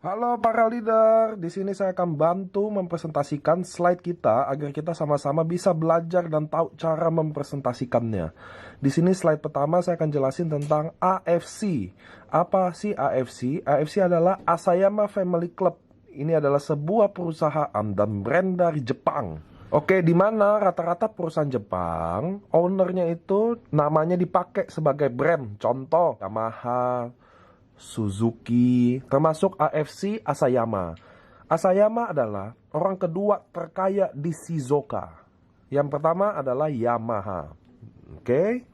Halo para leader, di sini saya akan bantu mempresentasikan slide kita agar kita sama-sama bisa belajar dan tahu cara mempresentasikannya. Di sini slide pertama saya akan jelasin tentang AFC. Apa sih AFC? AFC adalah Asayama Family Club. Ini adalah sebuah perusahaan dan brand dari Jepang. Oke, di mana rata-rata perusahaan Jepang, ownernya itu namanya dipakai sebagai brand. Contoh, Yamaha, Suzuki, termasuk AFC Asayama. Asayama adalah orang kedua terkaya di Shizuoka. Yang pertama adalah Yamaha. Oke.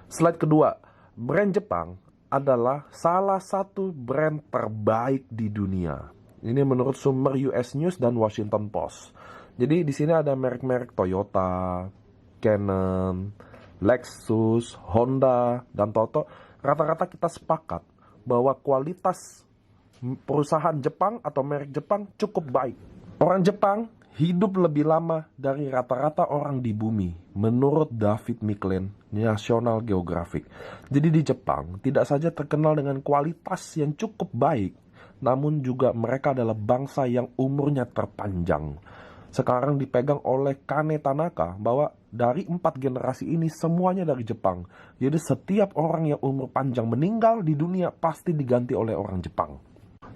Slide kedua, brand Jepang adalah salah satu brand terbaik di dunia. Ini menurut sumber US News dan Washington Post. Jadi di sini ada merek-merek Toyota, Canon, Lexus, Honda, dan Toto. Rata-rata kita sepakat bahwa kualitas perusahaan Jepang atau merek Jepang cukup baik. Orang Jepang hidup lebih lama dari rata-rata orang di bumi, menurut David Micklin, National Geographic. Jadi di Jepang tidak saja terkenal dengan kualitas yang cukup baik, namun juga mereka adalah bangsa yang umurnya terpanjang. Sekarang dipegang oleh Kane Tanaka bahwa dari 4 generasi ini semuanya dari Jepang. Jadi setiap orang yang umur panjang meninggal di dunia pasti diganti oleh orang Jepang.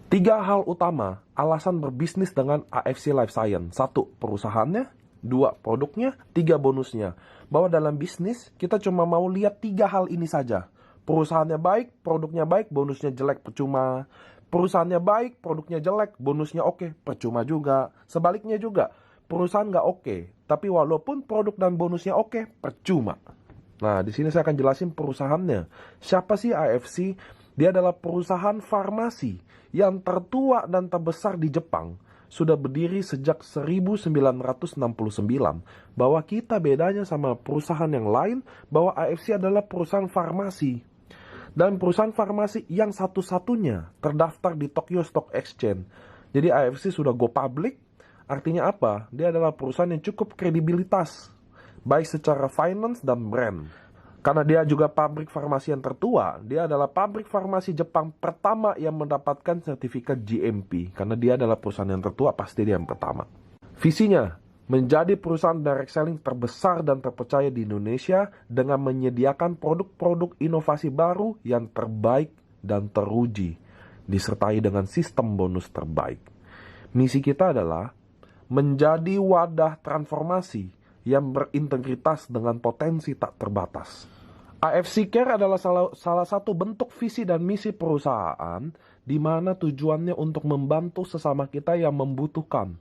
3 hal utama alasan berbisnis dengan AFC Life Science. 1, perusahaannya. 2, produknya. 3, bonusnya. Bahwa dalam bisnis kita cuma mau lihat 3 hal ini saja. Perusahaannya baik, produknya baik, bonusnya jelek, percuma. Perusahaannya baik, produknya jelek, bonusnya oke, percuma juga. Sebaliknya juga, perusahaan nggak oke, tapi walaupun produk dan bonusnya oke, percuma. Nah, di sini saya akan jelasin perusahaannya. Siapa sih AFC? Dia adalah perusahaan farmasi yang tertua dan terbesar di Jepang. Sudah berdiri sejak 1969. Bahwa kita bedanya sama perusahaan yang lain, bahwa AFC adalah perusahaan farmasi. Dan perusahaan farmasi yang satu-satunya terdaftar di Tokyo Stock Exchange. Jadi AFC sudah go public. Artinya apa? Dia adalah perusahaan yang cukup kredibilitas, baik secara finance dan brand. Karena dia juga pabrik farmasi yang tertua, dia adalah pabrik farmasi Jepang pertama yang mendapatkan sertifikat GMP. Karena dia adalah perusahaan yang tertua, pasti dia yang pertama. Visinya, menjadi perusahaan direct selling terbesar dan terpercaya di Indonesia dengan menyediakan produk-produk inovasi baru yang terbaik dan teruji, disertai dengan sistem bonus terbaik. Misi kita adalah menjadi wadah transformasi yang berintegritas dengan potensi tak terbatas. AFC Care adalah salah satu bentuk visi dan misi perusahaan di mana tujuannya untuk membantu sesama kita yang membutuhkan,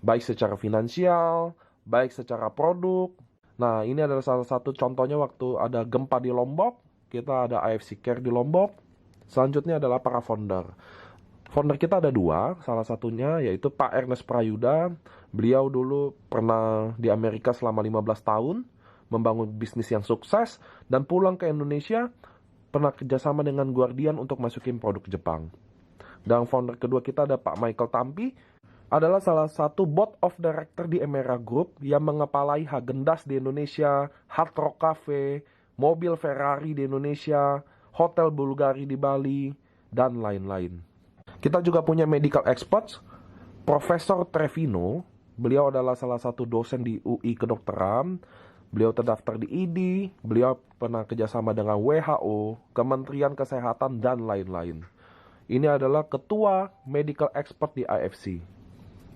baik secara finansial, baik secara produk. Nah, ini adalah salah satu contohnya waktu ada gempa di Lombok, kita ada AFC Care di Lombok. Selanjutnya adalah para founder. Founder kita ada 2, salah satunya yaitu Pak Ernest Prayuda. Beliau dulu pernah di Amerika selama 15 tahun, membangun bisnis yang sukses, dan pulang ke Indonesia, pernah kerjasama dengan Guardian untuk masukin produk Jepang. Dan founder kedua kita ada Pak Michael Tampi, adalah salah satu board of director di Emera Group yang mengepalai Häagen-Dazs di Indonesia, Hard Rock Cafe, mobil Ferrari di Indonesia, hotel Bulgari di Bali, dan lain-lain. Kita juga punya medical experts, Profesor Trevino. Beliau adalah salah satu dosen di UI Kedokteran. Beliau terdaftar di ID. Beliau pernah kerjasama dengan WHO, Kementerian Kesehatan, dan lain-lain. Ini adalah ketua medical expert di AFC.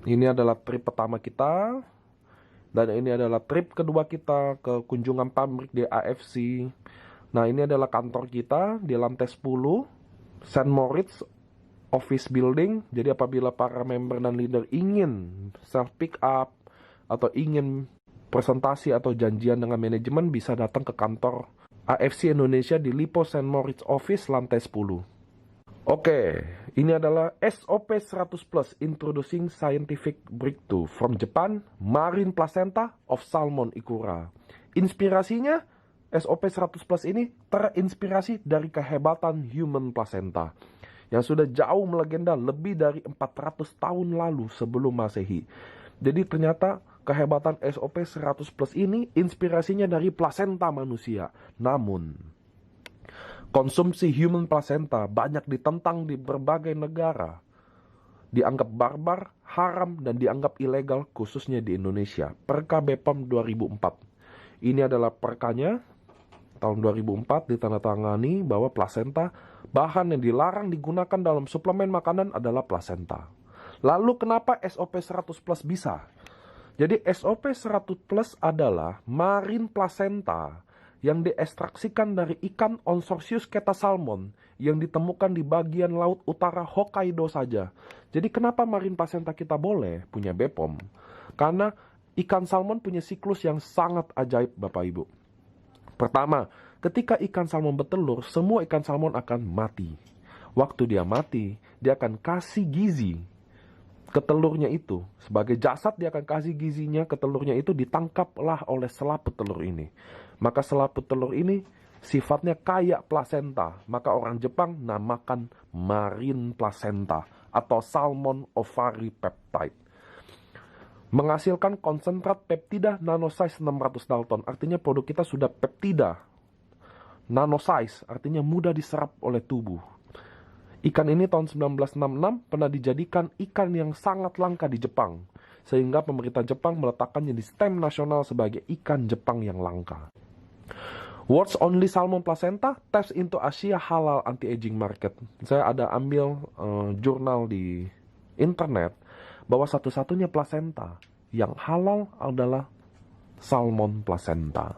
Ini adalah trip pertama kita. Dan ini adalah trip kedua kita ke kunjungan pabrik di AFC. Nah, ini adalah kantor kita di lantai 10, St. Moritz Office Building. Jadi apabila para member dan leader ingin self pick up atau ingin presentasi atau janjian dengan manajemen, bisa datang ke kantor AFC Indonesia di Lipo St. Moritz Office lantai 10. Oke, ini adalah SOP 100 Plus Introducing Scientific Breakthrough from Japan, Marine Placenta of Salmon Ikura. Inspirasinya, SOP 100 Plus ini terinspirasi dari kehebatan human placenta yang sudah jauh melegenda lebih dari 400 tahun lalu sebelum Masehi. Jadi ternyata kehebatan SOP 100 Plus ini inspirasinya dari plasenta manusia. Namun, konsumsi human placenta banyak ditentang di berbagai negara. dianggap barbar, haram, dan dianggap ilegal khususnya di Indonesia. Perka BPOM 2004. Ini adalah perkanya tahun 2004 ditandatangani bahwa plasenta, bahan yang dilarang digunakan dalam suplemen makanan adalah plasenta. Lalu kenapa SOP 100 plus bisa? Jadi SOP 100 plus adalah marine placenta yang diekstraksikan dari ikan Onsorsius ketasalmon yang ditemukan di bagian laut utara Hokkaido saja. Jadi kenapa marine placenta kita boleh punya BPOM? Karena ikan salmon punya siklus yang sangat ajaib Bapak Ibu. Pertama, ketika ikan salmon bertelur, semua ikan salmon akan mati. Waktu dia mati, dia akan kasih gizi ke telurnya itu. Sebagai jasad dia akan kasih gizinya ke telurnya itu, ditangkaplah oleh selaput telur ini. Maka selaput telur ini sifatnya kayak plasenta. Maka orang Jepang namakan marine placenta atau salmon ovary peptide. Menghasilkan konsentrat peptida nanosize 600 Dalton. Artinya produk kita sudah peptida nanosize, artinya mudah diserap oleh tubuh. Ikan ini tahun 1966 pernah dijadikan ikan yang sangat langka di Jepang. Sehingga pemerintah Jepang meletakkannya di stem nasional sebagai ikan Jepang yang langka. World's only salmon placenta taps into Asia halal anti-aging market. Saya ada ambil jurnal di internet bahwa satu-satunya placenta yang halal adalah salmon placenta.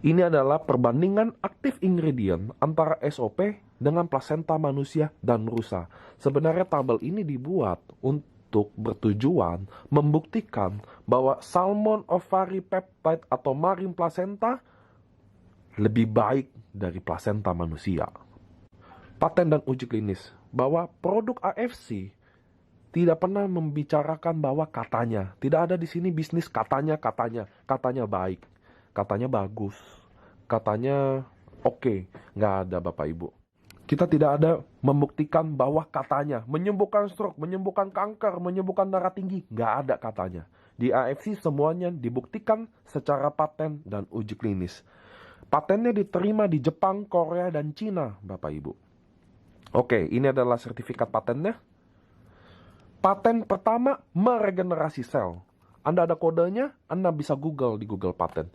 Ini adalah perbandingan aktif ingredient antara SOP dengan plasenta manusia dan rusa. Sebenarnya tabel ini dibuat untuk bertujuan membuktikan bahwa salmon ovary peptide atau marine placenta lebih baik dari plasenta manusia. Paten dan uji klinis bahwa produk AFC tidak pernah membicarakan bahwa katanya. Tidak ada di sini bisnis katanya baik, katanya bagus, katanya oke. Nggak ada Bapak Ibu. Kita tidak ada membuktikan bahwa katanya menyembuhkan stroke, menyembuhkan kanker, menyembuhkan darah tinggi. Nggak ada katanya. Di AFC semuanya dibuktikan secara paten dan uji klinis. Patennya diterima di Jepang, Korea, dan Cina, Bapak Ibu. Oke, ini adalah sertifikat patennya. Paten pertama, meregenerasi sel. Anda ada kodenya, Anda bisa Google di Google Paten.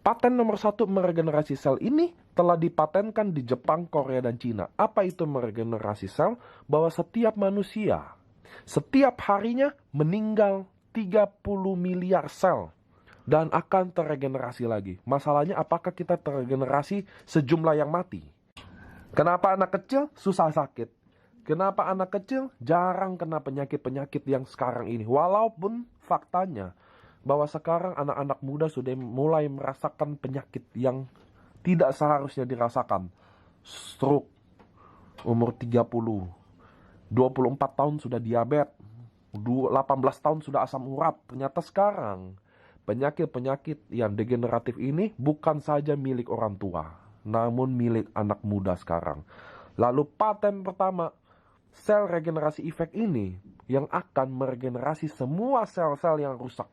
Paten nomor 1 meregenerasi sel ini telah dipatenkan di Jepang, Korea, dan Cina. Apa itu meregenerasi sel? Bahwa setiap manusia, setiap harinya meninggal 30 miliar sel. Dan akan terregenerasi lagi. Masalahnya apakah kita terregenerasi sejumlah yang mati? Kenapa anak kecil susah sakit? Kenapa anak kecil jarang kena penyakit-penyakit yang sekarang ini? Walaupun faktanya bahwa sekarang anak-anak muda sudah mulai merasakan penyakit yang tidak seharusnya dirasakan. Stroke, umur 30, 24 tahun sudah diabetes, 18 tahun sudah asam urat. Ternyata sekarang penyakit-penyakit yang degeneratif ini bukan saja milik orang tua, namun milik anak muda sekarang. Lalu paten pertama, sel regenerasi efek ini yang akan meregenerasi semua sel-sel yang rusak.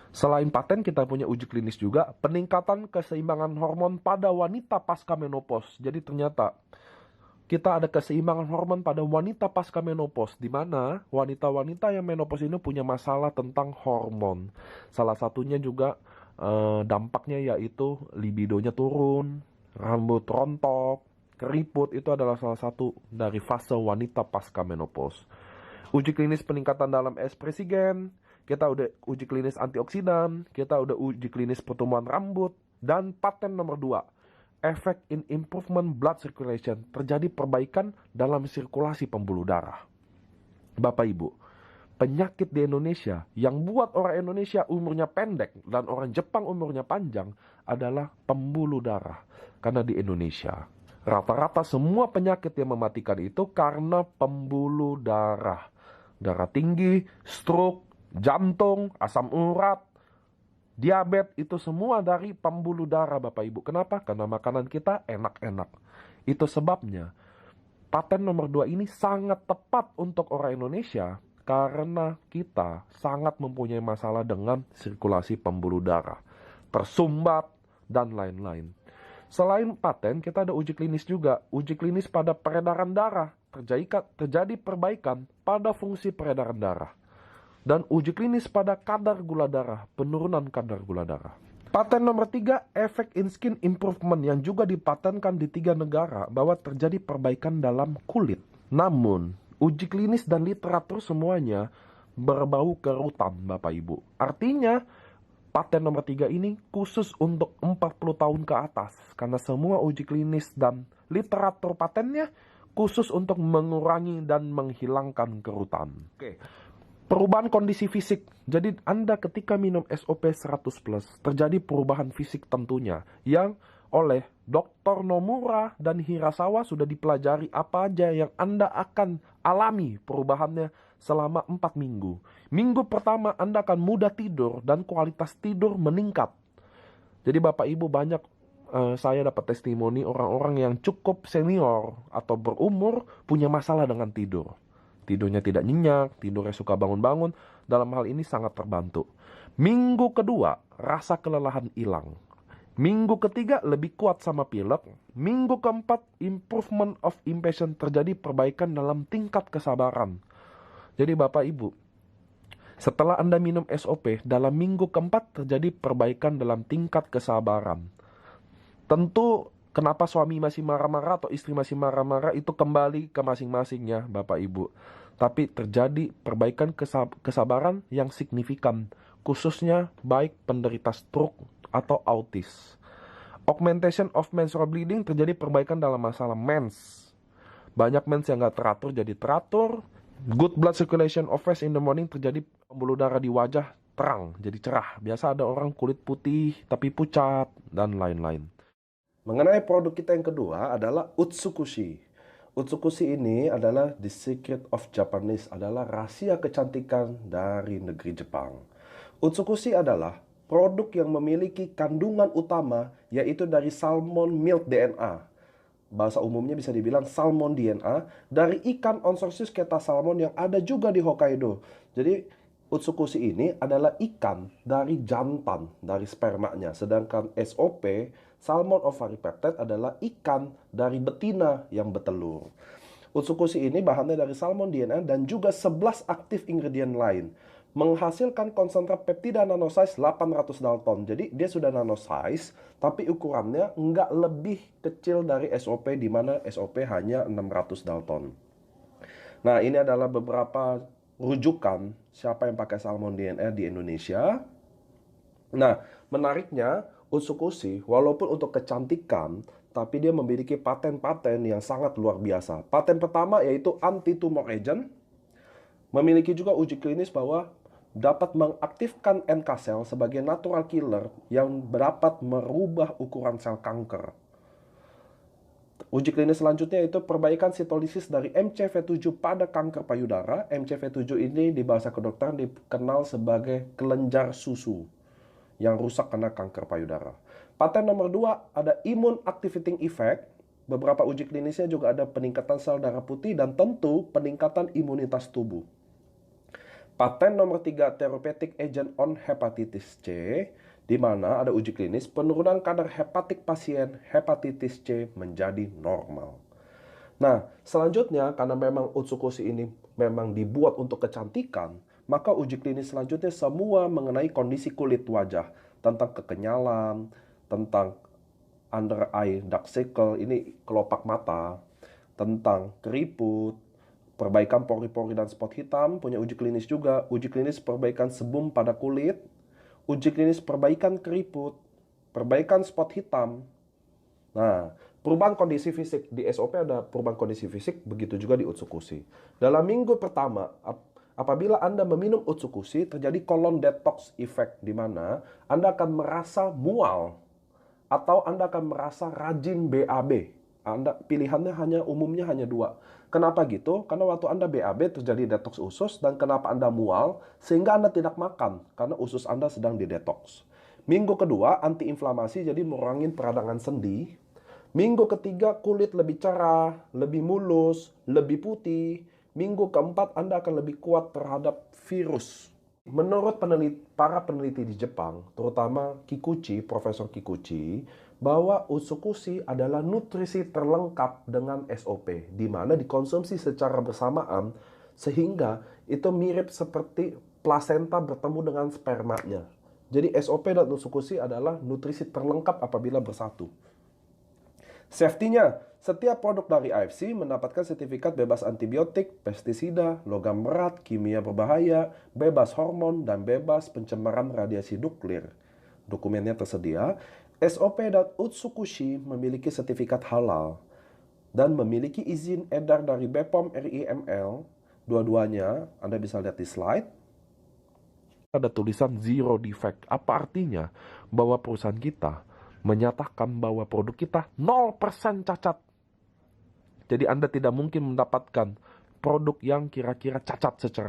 Selain paten, kita punya uji klinis juga, peningkatan keseimbangan hormon pada wanita pasca menopause. Jadi ternyata kita ada keseimbangan hormon pada wanita pasca menopause, di mana wanita-wanita yang menopause ini punya masalah tentang hormon. Salah satunya juga dampaknya yaitu libidonya turun, rambut rontok, keriput. Itu adalah salah satu dari fase wanita pasca menopause. Uji klinis peningkatan dalam ekspresi gen, kita udah uji klinis antioksidan, kita udah uji klinis pertumbuhan rambut, dan paten nomor 2. Effect in improvement blood circulation, terjadi perbaikan dalam sirkulasi pembuluh darah. Bapak Ibu, penyakit di Indonesia yang buat orang Indonesia umurnya pendek dan orang Jepang umurnya panjang adalah pembuluh darah. Karena di Indonesia, rata-rata semua penyakit yang mematikan itu karena pembuluh darah. Darah tinggi, stroke, jantung, asam urat, diabetes, itu semua dari pembuluh darah Bapak Ibu. Kenapa? Karena makanan kita enak-enak. Itu sebabnya paten nomor 2 ini sangat tepat untuk orang Indonesia. Karena kita sangat mempunyai masalah dengan sirkulasi pembuluh darah, tersumbat, dan lain-lain. Selain paten, kita ada uji klinis juga. Uji klinis pada peredaran darah. terjadi perbaikan pada fungsi peredaran darah. Dan uji klinis pada kadar gula darah, penurunan kadar gula darah. Paten nomor 3, efek in skin improvement yang juga dipatenkan di 3 negara bahwa terjadi perbaikan dalam kulit. Namun, uji klinis dan literatur semuanya berbau kerutan, Bapak Ibu. Artinya, paten nomor 3 ini khusus untuk 40 tahun ke atas. Karena semua uji klinis dan literatur patennya khusus untuk mengurangi dan menghilangkan kerutan. Oke. Perubahan kondisi fisik. Jadi Anda ketika minum SOP 100+, terjadi perubahan fisik tentunya. Yang oleh Dr. Nomura dan Hirasawa sudah dipelajari apa aja yang Anda akan alami perubahannya selama 4 minggu. Minggu pertama Anda akan mudah tidur dan kualitas tidur meningkat. Jadi Bapak Ibu banyak saya dapat testimoni orang-orang yang cukup senior atau berumur punya masalah dengan tidur. Tidurnya tidak nyenyak, tidurnya suka bangun-bangun. Dalam hal ini sangat terbantu. Minggu kedua, rasa kelelahan hilang. Minggu ketiga, lebih kuat sama pilek. Minggu keempat, improvement of impatience, terjadi perbaikan dalam tingkat kesabaran. Jadi Bapak Ibu, setelah Anda minum SOP, dalam minggu keempat terjadi perbaikan dalam tingkat kesabaran. Tentu kenapa suami masih marah-marah atau istri masih marah-marah itu kembali ke masing-masingnya Bapak Ibu. Tapi terjadi perbaikan kesabaran yang signifikan. Khususnya baik penderita stroke atau autis. Augmentation of menstrual bleeding, terjadi perbaikan dalam masalah mens. Banyak mens yang gak teratur jadi teratur. Good blood circulation of face in the morning, terjadi pembuluh darah di wajah terang, jadi cerah. Biasa ada orang kulit putih tapi pucat dan lain-lain. Mengenai produk kita yang kedua adalah Utsukushi. Utsukushi ini adalah the secret of Japanese, adalah rahasia kecantikan dari negeri Jepang. Utsukushi adalah produk yang memiliki kandungan utama yaitu dari salmon milk DNA. Bahasa umumnya bisa dibilang salmon DNA dari ikan Onsorsius keta salmon yang ada juga di Hokkaido. Jadi Utsukushi ini adalah ikan dari jantan, dari spermanya. Sedangkan SOP, Salmon Ovary Peptide, adalah ikan dari betina yang bertelur. Utsukushi ini bahannya dari salmon DNA dan juga 11 aktif ingredient lain. Menghasilkan konsentrat peptida nanosize 800 Dalton. Jadi dia sudah nanosize, tapi ukurannya nggak lebih kecil dari SOP, di mana SOP hanya 600 Dalton. Nah, ini adalah beberapa rujukan siapa yang pakai salmon DNA di Indonesia. Nah, menariknya Utsukushi walaupun untuk kecantikan, tapi dia memiliki paten-paten yang sangat luar biasa. Paten pertama yaitu anti-tumor agent. Memiliki juga uji klinis bahwa dapat mengaktifkan NK cell sebagai natural killer yang dapat merubah ukuran sel kanker. Uji klinis selanjutnya itu perbaikan sitolisis dari MCV7 pada kanker payudara. MCV7 ini di bahasa kedokteran dikenal sebagai kelenjar susu yang rusak karena kanker payudara. Paten nomor 2 ada immune activating effect. Beberapa uji klinisnya juga ada peningkatan sel darah putih dan tentu peningkatan imunitas tubuh. Paten nomor 3 therapeutic agent on hepatitis C, di mana ada uji klinis penurunan kadar hepatik pasien hepatitis C menjadi normal. Nah, selanjutnya karena memang Utsukushi ini memang dibuat untuk kecantikan, maka uji klinis selanjutnya semua mengenai kondisi kulit wajah, tentang kekenyalan, tentang under eye dark circle, ini kelopak mata, tentang keriput, perbaikan pori-pori dan spot hitam, punya uji klinis juga, uji klinis perbaikan sebum pada kulit, uji klinis perbaikan keriput, perbaikan spot hitam. Nah, perubahan kondisi fisik. Di SOP ada perubahan kondisi fisik, begitu juga di Utsukushi. Dalam minggu pertama, apabila Anda meminum Utsukushi, terjadi colon detox effect, di mana Anda akan merasa mual, atau Anda akan merasa rajin BAB. Pilihannya umumnya hanya 2. Kenapa gitu? Karena waktu Anda BAB terjadi detox usus, dan kenapa Anda mual? Sehingga Anda tidak makan, karena usus Anda sedang didetox. Minggu kedua, antiinflamasi, jadi mengurangi peradangan sendi. Minggu ketiga, kulit lebih cerah, lebih mulus, lebih putih. Minggu keempat, Anda akan lebih kuat terhadap virus. Menurut para peneliti di Jepang, terutama Kikuchi, Profesor Kikuchi, bahwa usukushi adalah nutrisi terlengkap dengan SOP, di mana dikonsumsi secara bersamaan sehingga itu mirip seperti plasenta bertemu dengan spermanya. Jadi SOP dan usukushi adalah nutrisi terlengkap apabila bersatu. Safety-nya, setiap produk dari AFC mendapatkan sertifikat bebas antibiotik, pestisida, logam berat, kimia berbahaya, bebas hormon, dan bebas pencemaran radiasi nuklir. Dokumennya tersedia. SOP dan Utsukushi memiliki sertifikat halal dan memiliki izin edar dari BPOM RIML. Dua-duanya Anda bisa lihat di slide. Ada tulisan zero defect. Apa artinya? Bahwa perusahaan kita menyatakan bahwa produk kita 0% cacat. Jadi Anda tidak mungkin mendapatkan produk yang kira-kira cacat secara